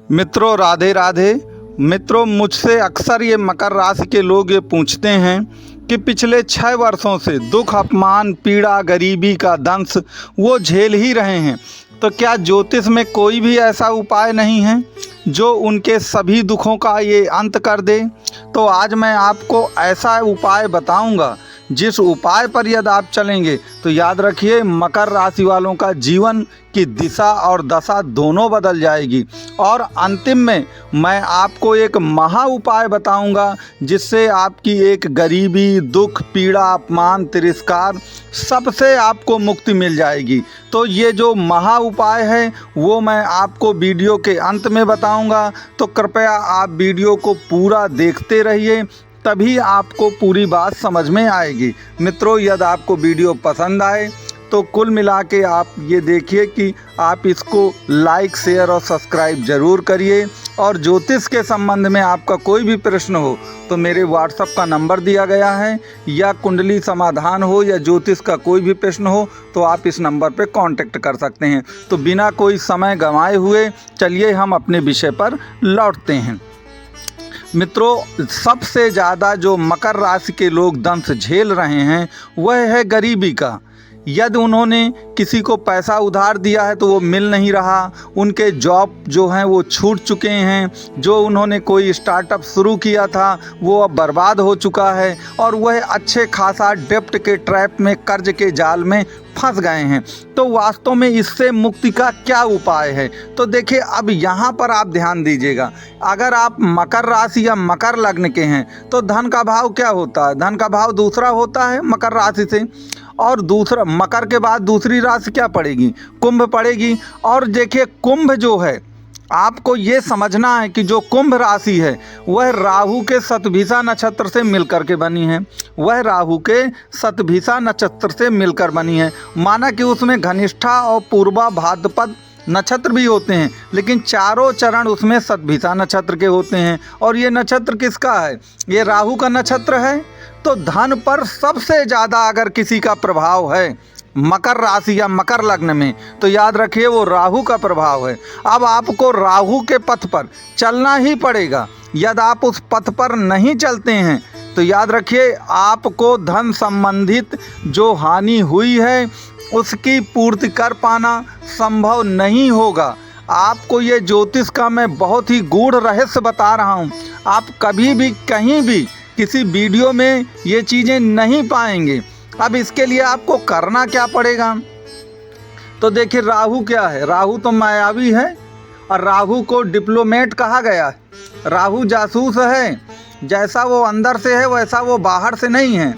मित्रों राधे राधे। मित्रों, मुझसे अक्सर ये मकर राशि के लोग ये पूछते हैं कि पिछले 6 वर्षों से दुख, अपमान, पीड़ा, गरीबी का दंश वो झेल ही रहे हैं, तो क्या ज्योतिष में कोई भी ऐसा उपाय नहीं है जो उनके सभी दुखों का ये अंत कर दे। तो आज मैं आपको ऐसा उपाय बताऊंगा जिस उपाय पर यदि आप चलेंगे तो याद रखिए मकर राशि वालों का जीवन की दिशा और दशा दोनों बदल जाएगी। और अंतिम में मैं आपको एक महा उपाय बताऊंगा जिससे आपकी एक गरीबी, दुख, पीड़ा, अपमान, तिरस्कार सबसे आपको मुक्ति मिल जाएगी। तो ये जो महा उपाय है वो मैं आपको वीडियो के अंत में बताऊंगा, तो कृपया आप वीडियो को पूरा देखते रहिए, तभी आपको पूरी बात समझ में आएगी। मित्रों, यदि आपको वीडियो पसंद आए तो कुल मिला के आप ये देखिए कि आप इसको लाइक, शेयर और सब्सक्राइब ज़रूर करिए। और ज्योतिष के संबंध में आपका कोई भी प्रश्न हो तो मेरे व्हाट्सएप का नंबर दिया गया है, या कुंडली समाधान हो या ज्योतिष का कोई भी प्रश्न हो तो आप इस नंबर पर कांटेक्ट कर सकते हैं। तो बिना कोई समय गंवाए हुए चलिए हम अपने विषय पर लौटते हैं। मित्रों, सबसे ज़्यादा जो मकर राशि के लोग दंश झेल रहे हैं वह है गरीबी का। यदि उन्होंने किसी को पैसा उधार दिया है तो वो मिल नहीं रहा, उनके जॉब जो हैं वो छूट चुके हैं, जो उन्होंने कोई स्टार्टअप शुरू किया था वो अब बर्बाद हो चुका है, और वह अच्छे खासा डेब्ट के ट्रैप में, कर्ज के जाल में फंस गए हैं। तो वास्तव में इससे मुक्ति का क्या उपाय है? तो देखिए, अब यहाँ पर आप ध्यान दीजिएगा। अगर आप मकर राशि या मकर लग्न के हैं तो धन का भाव क्या होता है? धन का भाव दूसरा होता है मकर राशि से, और दूसरा मकर के बाद दूसरी राशि क्या पड़ेगी? कुंभ पड़ेगी। और देखिए, कुंभ जो है, आपको ये समझना है कि जो कुंभ राशि है वह राहु के शतभिषा नक्षत्र से मिलकर के बनी है। वह राहु के शतभिषा नक्षत्र से मिलकर बनी है। माना कि उसमें घनिष्ठा और पूर्वा भाद्रपद नक्षत्र भी होते हैं, लेकिन चारों चरण उसमें शतभिषा नक्षत्र के होते हैं। और ये नक्षत्र किसका है? ये राहु का नक्षत्र है। तो धन पर सबसे ज़्यादा अगर किसी का प्रभाव है मकर राशि या मकर लग्न में तो याद रखिए वो राहु का प्रभाव है। अब आपको राहु के पथ पर चलना ही पड़ेगा। यदि आप उस पथ पर नहीं चलते हैं तो याद रखिए आपको धन संबंधित जो हानि हुई है उसकी पूर्ति कर पाना संभव नहीं होगा। आपको ये ज्योतिष का मैं बहुत ही गूढ़ रहस्य बता रहा हूँ। आप कभी भी कहीं भी किसी वीडियो में ये चीज़ें नहीं पाएंगे। अब इसके लिए आपको करना क्या पड़ेगा? तो देखिए, राहु क्या है? राहु तो मायावी है, और राहु को डिप्लोमेट कहा गया है। राहु जासूस है, जैसा वो अंदर से है वैसा वो बाहर से नहीं है।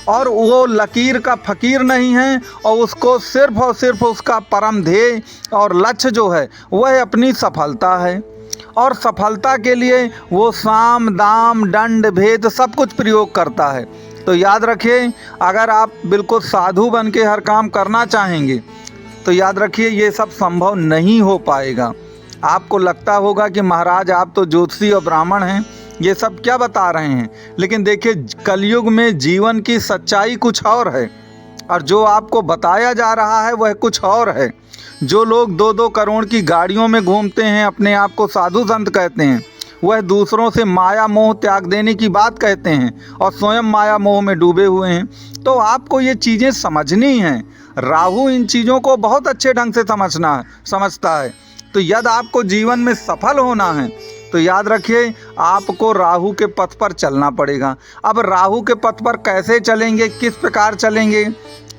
और वो लकीर का फकीर नहीं है, और उसको सिर्फ और सिर्फ उसका परम ध्येय और लक्ष्य जो है वह अपनी सफलता है। और सफलता के लिए वो साम, दाम, दंड, भेद सब कुछ प्रयोग करता है। तो याद रखिए, अगर आप बिल्कुल साधु बन के हर काम करना चाहेंगे तो याद रखिए ये सब संभव नहीं हो पाएगा। आपको लगता होगा कि महाराज आप तो ज्योतिषी और ब्राह्मण हैं, ये सब क्या बता रहे हैं? लेकिन देखिए, कलयुग में जीवन की सच्चाई कुछ और है, और जो आपको बताया जा रहा है वह कुछ और है। जो लोग 2-2 करोड़ की गाड़ियों में घूमते हैं, अपने आप को साधु संत कहते हैं, वह दूसरों से माया मोह त्याग देने की बात कहते हैं और स्वयं माया मोह में डूबे हुए हैं। तो आपको ये चीज़ें समझनी हैं। राहु इन चीज़ों को बहुत अच्छे ढंग से समझता है। तो यदि आपको जीवन में सफल होना है तो याद रखिए आपको राहु के पथ पर चलना पड़ेगा। अब राहु के पथ पर कैसे चलेंगे, किस प्रकार चलेंगे,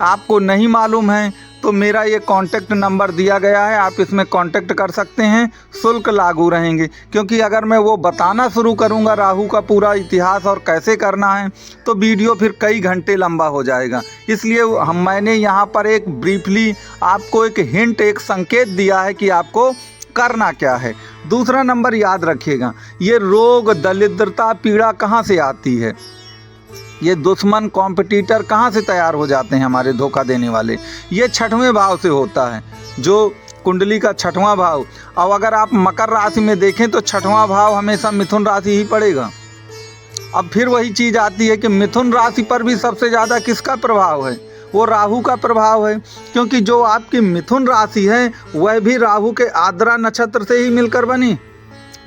आपको नहीं मालूम है तो मेरा ये कांटेक्ट नंबर दिया गया है, आप इसमें कांटेक्ट कर सकते हैं। शुल्क लागू रहेंगे, क्योंकि अगर मैं वो बताना शुरू करूँगा राहु का पूरा इतिहास और कैसे करना है तो वीडियो फिर कई घंटे लंबा हो जाएगा। इसलिए मैंने यहाँ पर एक ब्रीफली आपको एक हिंट, एक संकेत दिया है कि आपको करना क्या है। दूसरा नंबर याद रखिएगा, ये रोग, दरिद्रता, पीड़ा कहाँ से आती है? ये दुश्मन, कॉम्पिटिटर कहाँ से तैयार हो जाते हैं हमारे धोखा देने वाले? ये 6वें भाव से होता है, जो कुंडली का 6वां भाव। और अगर आप मकर राशि में देखें तो 6वां भाव हमेशा मिथुन राशि ही पड़ेगा। अब फिर वही चीज़ आती है कि मिथुन राशि पर भी सबसे ज़्यादा किसका प्रभाव है? वो राहु का प्रभाव है, क्योंकि जो आपकी मिथुन राशि है वह भी राहु के आर्द्रा नक्षत्र से ही मिलकर बनी।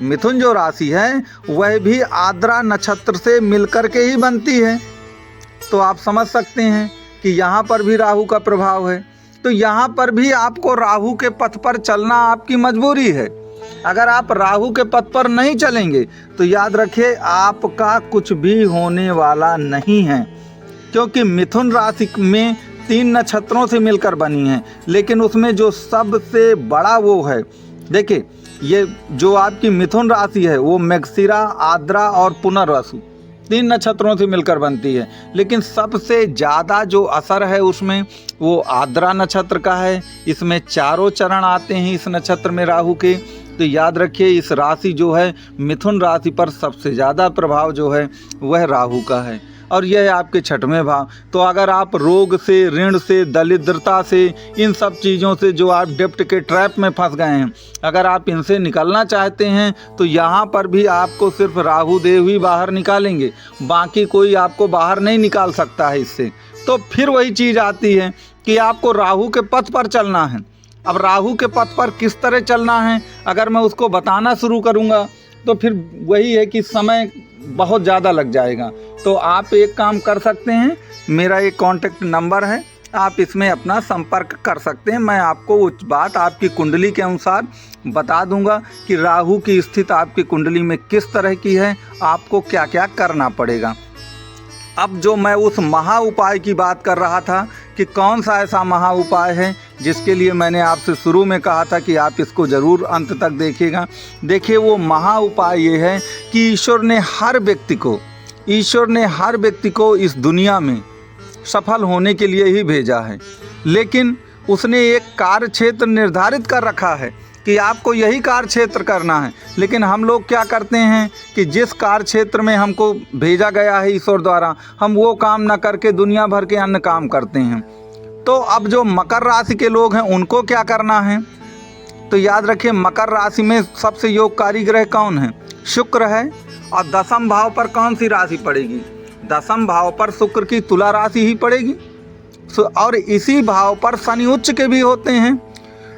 मिथुन जो राशि है वह भी आद्रा नक्षत्र से मिलकर के ही बनती है। तो आप समझ सकते हैं कि यहाँ पर भी राहु का प्रभाव है। तो यहाँ पर भी आपको राहु के पथ पर चलना आपकी मजबूरी है। अगर आप राहु के पथ पर नहीं चलेंगे तो याद रखिए आपका कुछ भी होने वाला नहीं है, क्योंकि मिथुन राशि में 3 नक्षत्रों से मिलकर बनी है। लेकिन उसमें जो सबसे बड़ा वो है, देखिए ये जो आपकी मिथुन राशि है वो मृगशिरा, आद्रा और पुनर्वसु 3 नक्षत्रों से मिलकर बनती है। लेकिन सबसे ज़्यादा जो असर है उसमें वो आद्रा नक्षत्र का है। इसमें चारों चरण आते हैं इस नक्षत्र में राहु के। तो याद रखिए इस राशि जो है मिथुन राशि पर सबसे ज़्यादा प्रभाव जो है वह राहु का है, और यह है आपके 6वें भाव। तो अगर आप रोग से, ऋण से, दरिद्रता से, इन सब चीज़ों से जो आप डेप्ट के ट्रैप में फंस गए हैं, अगर आप इनसे निकलना चाहते हैं तो यहाँ पर भी आपको सिर्फ राहु देव ही बाहर निकालेंगे, बाकी कोई आपको बाहर नहीं निकाल सकता है इससे। तो फिर वही चीज़ आती है कि आपको राहु के पथ पर चलना है। अब राहु के पथ पर किस तरह चलना है अगर मैं उसको बताना शुरू करूँगा तो फिर वही है कि समय बहुत ज़्यादा लग जाएगा। तो आप एक काम कर सकते हैं, मेरा एक कॉन्टैक्ट नंबर है, आप इसमें अपना संपर्क कर सकते हैं। मैं आपको उस बात आपकी कुंडली के अनुसार बता दूंगा कि राहु की स्थिति आपकी कुंडली में किस तरह की है, आपको क्या क्या करना पड़ेगा। अब जो मैं उस महा उपाय की बात कर रहा था कि कौन सा ऐसा महा उपाय है जिसके लिए मैंने आपसे शुरू में कहा था कि आप इसको ज़रूर अंत तक देखिएगा। देखिए वो महा उपाय ये है कि ईश्वर ने हर व्यक्ति को इस दुनिया में सफल होने के लिए ही भेजा है, लेकिन उसने एक कार्य क्षेत्र निर्धारित कर रखा है कि आपको यही कार्य क्षेत्र करना है। लेकिन हम लोग क्या करते हैं कि जिस कार्य क्षेत्र में हमको भेजा गया है ईश्वर द्वारा, हम वो काम ना करके दुनिया भर के अन्य काम करते हैं। तो अब जो मकर राशि के लोग हैं उनको क्या करना है, तो याद रखिए मकर राशि में सबसे योगकारी ग्रह कौन है? शुक्र है। और 10वें भाव पर कौन सी राशि पड़ेगी? 10वें भाव पर शुक्र की तुला राशि ही पड़ेगी, और इसी भाव पर शनि उच्च के भी होते हैं।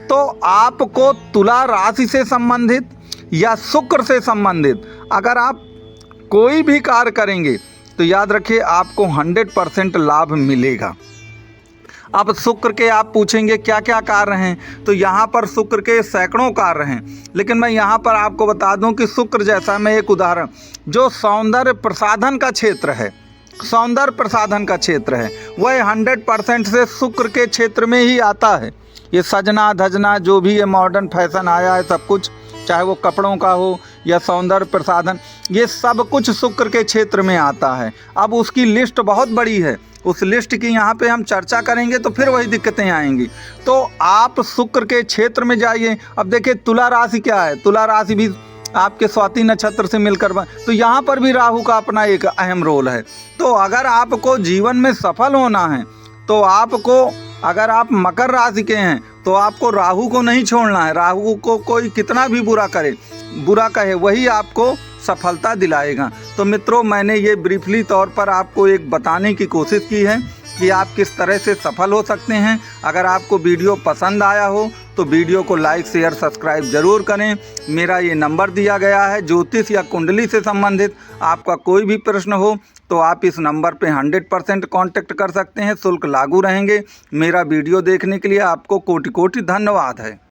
तो आपको तुला राशि से संबंधित या शुक्र से संबंधित अगर आप कोई भी कार्य करेंगे तो याद रखिए आपको 100% लाभ मिलेगा। अब शुक्र के आप पूछेंगे क्या क्या कार्य हैं, तो यहाँ पर शुक्र के सैकड़ों कार्य हैं, लेकिन मैं यहाँ पर आपको बता दूं कि शुक्र जैसा मैं एक उदाहरण, जो सौंदर्य प्रसाधन का क्षेत्र है, वह 100% से शुक्र के क्षेत्र में ही आता है। ये सजना धजना जो भी ये मॉडर्न फैशन आया है सब कुछ, चाहे वो कपड़ों का हो या सौंदर्य प्रसाधन, ये सब कुछ शुक्र के क्षेत्र में आता है। अब उसकी लिस्ट बहुत बड़ी है, उस लिस्ट की यहाँ पे हम चर्चा करेंगे तो फिर वही दिक्कतें आएंगी। तो आप शुक्र के क्षेत्र में जाइए। अब देखिए तुला राशि क्या है, तुला राशि भी आपके स्वाति नक्षत्र से मिलकर तो यहाँ पर भी राहु का अपना एक अहम रोल है। तो अगर आपको जीवन में सफल होना है तो आपको, अगर आप मकर राशि के हैं तो आपको राहु को नहीं छोड़ना है। राहु को कोई कितना भी बुरा कहे वही आपको सफलता दिलाएगा। तो मित्रों मैंने ये ब्रीफली तौर पर आपको एक बताने की कोशिश की है कि आप किस तरह से सफल हो सकते हैं। अगर आपको वीडियो पसंद आया हो तो वीडियो को लाइक शेयर सब्सक्राइब जरूर करें। मेरा ये नंबर दिया गया है, ज्योतिष या कुंडली से संबंधित आपका कोई भी प्रश्न हो तो आप इस नंबर पे 100% कांटेक्ट कर सकते हैं, शुल्क लागू रहेंगे। मेरा वीडियो देखने के लिए आपको कोटि कोटि धन्यवाद है।